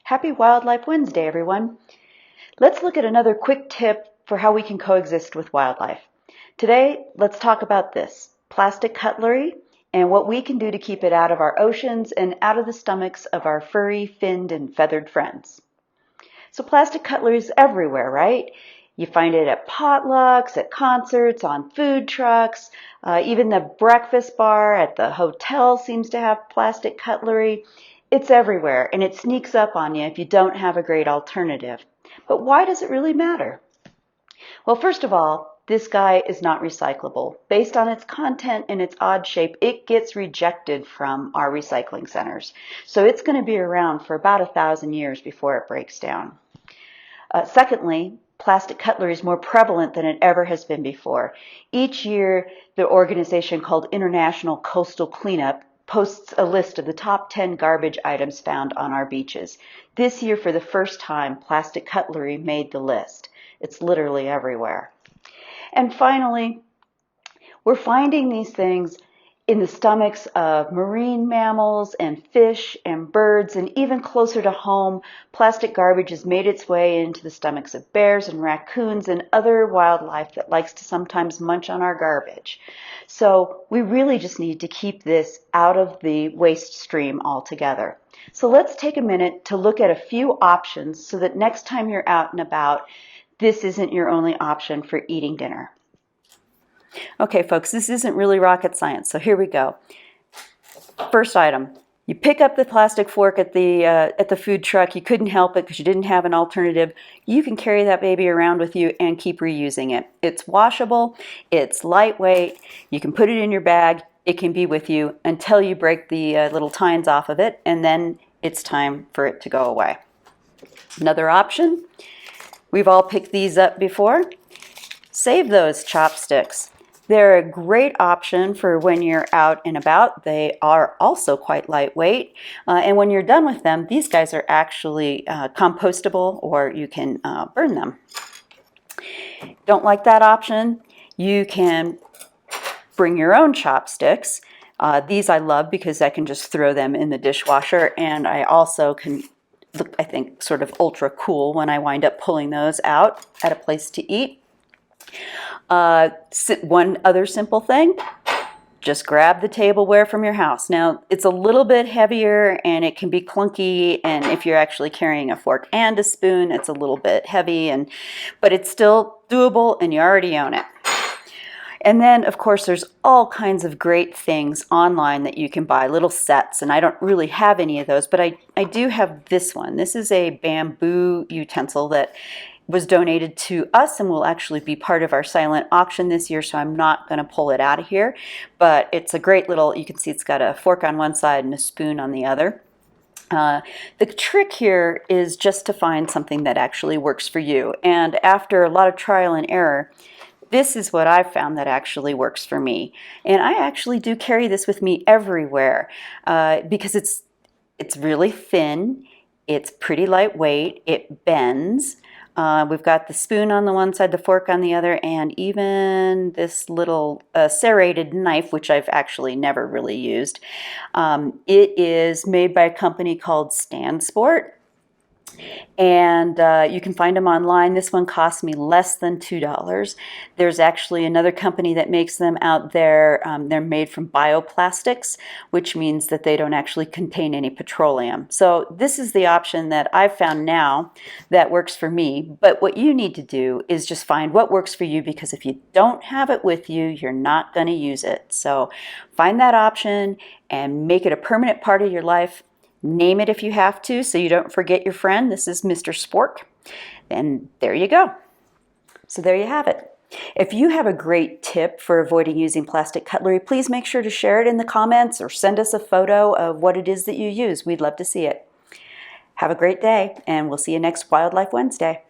Happy Wildlife Wednesday, everyone. Let's look at another quick tip for how we can coexist with wildlife. Today, let's talk about this, plastic cutlery, and what we can do to keep it out of our oceans and out of the stomachs of our furry, finned, and feathered friends. So plastic cutlery is everywhere, right? You find it at potlucks, at concerts, on food trucks, even the breakfast bar at the hotel seems to have plastic cutlery. It's everywhere, and it sneaks up on you if you don't have a great alternative. But why does it really matter? Well, first of all, this guy is not recyclable. Based on its content and its odd shape, it gets rejected from our recycling centers. So it's going to be around for about 1,000 years before it breaks down. Secondly, plastic cutlery is more prevalent than it ever has been before. Each year, the organization called International Coastal Cleanup posts a list of the top 10 garbage items found on our beaches. This year, for the first time, plastic cutlery made the list. It's literally everywhere. And finally, we're finding these things in the stomachs of marine mammals and fish and birds, and even closer to home, plastic garbage has made its way into the stomachs of bears and raccoons and other wildlife that likes to sometimes munch on our garbage. So we really just need to keep this out of the waste stream altogether. So let's take a minute to look at a few options so that next time you're out and about, this isn't your only option for eating dinner. Okay, folks, this isn't really rocket science, so here we go. First item, you pick up the plastic fork at the food truck. You couldn't help it because you didn't have an alternative. You can carry that baby around with you and keep reusing it. It's washable, it's lightweight, you can put it in your bag, it can be with you until you break the little tines off of it, and then it's time for it to go away. Another option, we've all picked these up before. Save those chopsticks. They're a great option for when you're out and about. They are also quite lightweight. And when you're done with them, these guys are actually compostable, or you can burn them. Don't like that option? You can bring your own chopsticks. These I love because I can just throw them in the dishwasher, and I also can look, I think, sort of ultra cool when I wind up pulling those out at a place to eat. One other simple thing, just grab the tableware from your house. Now, it's a little bit heavier and it can be clunky, and if you're actually carrying a fork and a spoon, it's a little bit heavy, but it's still doable and you already own it. And then, of course, there's all kinds of great things online that you can buy, little sets, and I don't really have any of those, but I do have this one. This is a bamboo utensil that was donated to us and will actually be part of our silent auction this year, so I'm not going to pull it out of here. But it's a great little, you can see it's got a fork on one side and a spoon on the other. The trick here is just to find something that actually works for you. And after a lot of trial and error, this is what I've found that actually works for me. And I actually do carry this with me everywhere because it's really thin, it's pretty lightweight, it bends. We've got the spoon on the one side, the fork on the other, and even this little serrated knife, which I've actually never really used. It is made by a company called Sport, and you can find them online. This one cost me less than $2. There's actually another company that makes them out there. They're made from bioplastics, which means that they don't actually contain any petroleum. So this is the option that I've found now that works for me. But what you need to do is just find what works for you, because if you don't have it with you, you're not going to use it. So find that option and make it a permanent part of your life. Name it if you have to, so you don't forget your friend. This is Mr. Spork. And there you go. So there you have it. If you have a great tip for avoiding using plastic cutlery, please make sure to share it in the comments or send us a photo of what it is that you use. We'd love to see it. Have a great day, and we'll see you next Wildlife Wednesday.